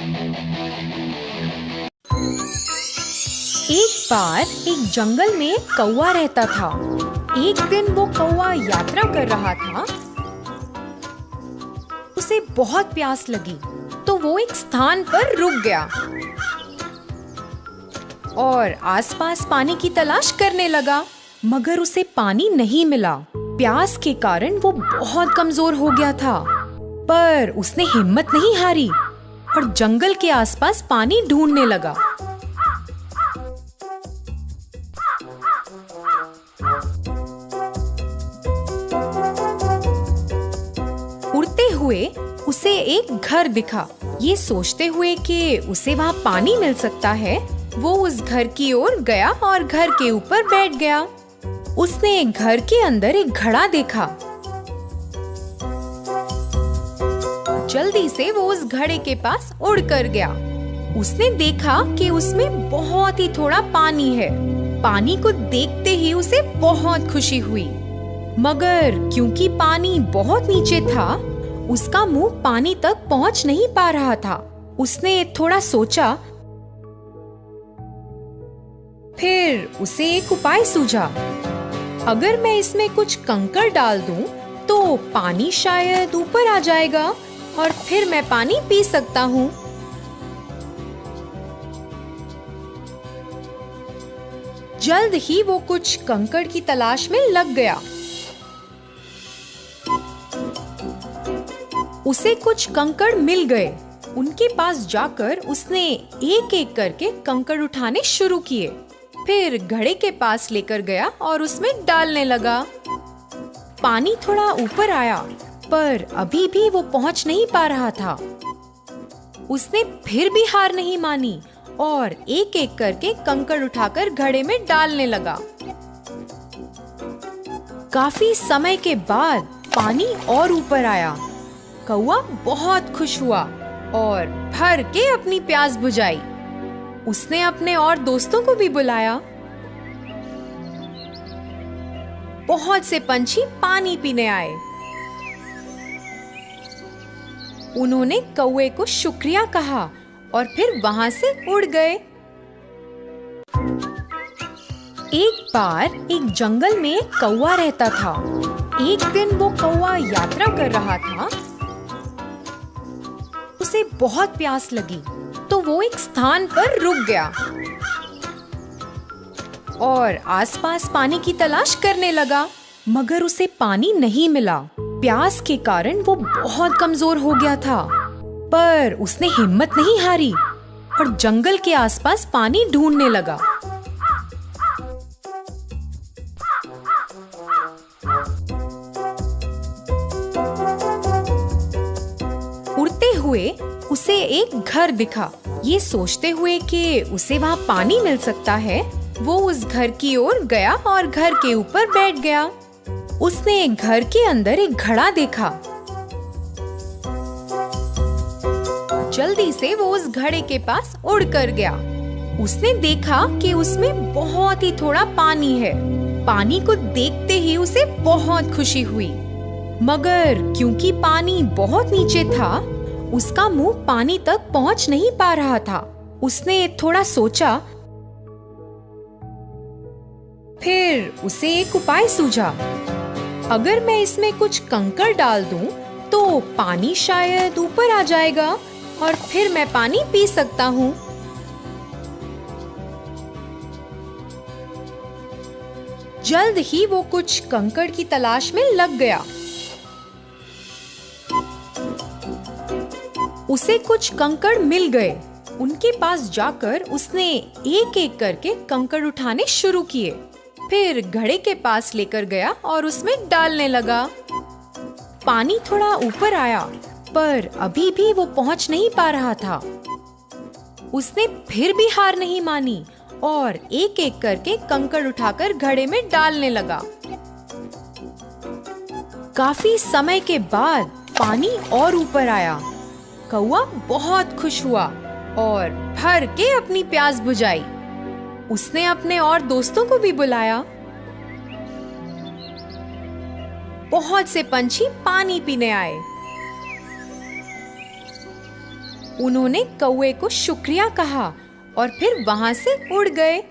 एक बार एक जंगल में एक कौवा रहता था। एक दिन वो कौवा यात्रा कर रहा था। उसे बहुत प्यास लगी तो वो एक स्थान पर रुक गया और आसपास पानी की तलाश करने लगा, मगर उसे पानी नहीं मिला। प्यास के कारण वो बहुत कमजोर हो गया था, पर उसने हिम्मत नहीं हारी और जंगल के आसपास पानी ढूंढने लगा। उड़ते हुए उसे एक घर दिखा। ये सोचते हुए कि उसे वहाँ पानी मिल सकता है, वो उस घर की ओर गया और घर के ऊपर बैठ गया। उसने घर के अंदर एक घड़ा देखा। जल्दी से वो उस घड़े के पास उड़ कर गया। उसने देखा कि उसमें बहुत ही थोड़ा पानी है। पानी को देखते ही उसे बहुत खुशी हुई, मगर क्योंकि पानी बहुत नीचे था, उसका मुंह पानी तक पहुंच नहीं पा रहा था। उसने थोड़ा सोचा, फिर उसे एक उपाय सूझा। अगर मैं इसमें कुछ कंकड़ डाल दूं, तो पानी शायद ऊपर आ जाएगा और फिर मैं पानी पी सकता हूँ। जल्द ही वो कुछ कंकड़ की तलाश में लग गया। उसे कुछ कंकड़ मिल गए। उनके पास जाकर उसने एक एक करके कंकड़ उठाने शुरू किए। फिर घड़े के पास लेकर गया और उसमें डालने लगा। पानी थोड़ा ऊपर आया, पर अभी भी वो पहुंच नहीं पा रहा था। उसने फिर भी हार नहीं मानी और एक एक करके कंकड़ उठाकर घड़े में डालने लगा। काफी समय के बाद पानी और ऊपर आया। कौवा बहुत खुश हुआ और भर के अपनी प्यास बुझाई। उसने अपने और दोस्तों को भी बुलाया। बहुत से पंछी पानी पीने आए। उन्होंने कौवे को शुक्रिया कहा और फिर वहां से उड़ गए। एक बार एक जंगल में एक कौवा रहता था। एक दिन वो कौवा यात्रा कर रहा था। उसे बहुत प्यास लगी तो वो एक स्थान पर रुक गया और आसपास पानी की तलाश करने लगा, मगर उसे पानी नहीं मिला। प्यास के कारण वो बहुत कमजोर हो गया था, पर उसने हिम्मत नहीं हारी और जंगल के आसपास पानी ढूंढने लगा। उड़ते हुए उसे एक घर दिखा। ये सोचते हुए कि उसे वहाँ पानी मिल सकता है, वो उस घर की ओर गया और घर के ऊपर बैठ गया। उसने घर के अंदर एक घड़ा देखा। जल्दी से वो उस घड़े के पास उड़ कर गया। उसने देखा कि उसमें बहुत ही थोड़ा पानी है। पानी को देखते ही उसे बहुत खुशी हुई, मगर क्योंकि पानी बहुत नीचे था, उसका मुंह पानी तक पहुंच नहीं पा रहा था। उसने थोड़ा सोचा, फिर उसे एक उपाय सूझा। अगर मैं इसमें कुछ कंकड़ डाल दूं, तो पानी शायद ऊपर आ जाएगा और फिर मैं पानी पी सकता हूँ। जल्द ही वो कुछ कंकड़ की तलाश में लग गया। उसे कुछ कंकड़ मिल गए। उनके पास जाकर उसने एक एक करके कंकड़ उठाने शुरू किए। फिर घड़े के पास लेकर गया और उसमें डालने लगा। पानी थोड़ा ऊपर आया, पर अभी भी वो पहुंच नहीं पा रहा था। उसने फिर भी हार नहीं मानी और एक एक करके कंकड़ उठाकर घड़े में डालने लगा। काफी समय के बाद पानी और ऊपर आया। कौवा बहुत खुश हुआ और भर के अपनी प्यास बुझाई। उसने अपने और दोस्तों को भी बुलाया। बहुत से पंछी पानी पीने आए। उन्होंने कौवे को शुक्रिया कहा और फिर वहां से उड़ गए।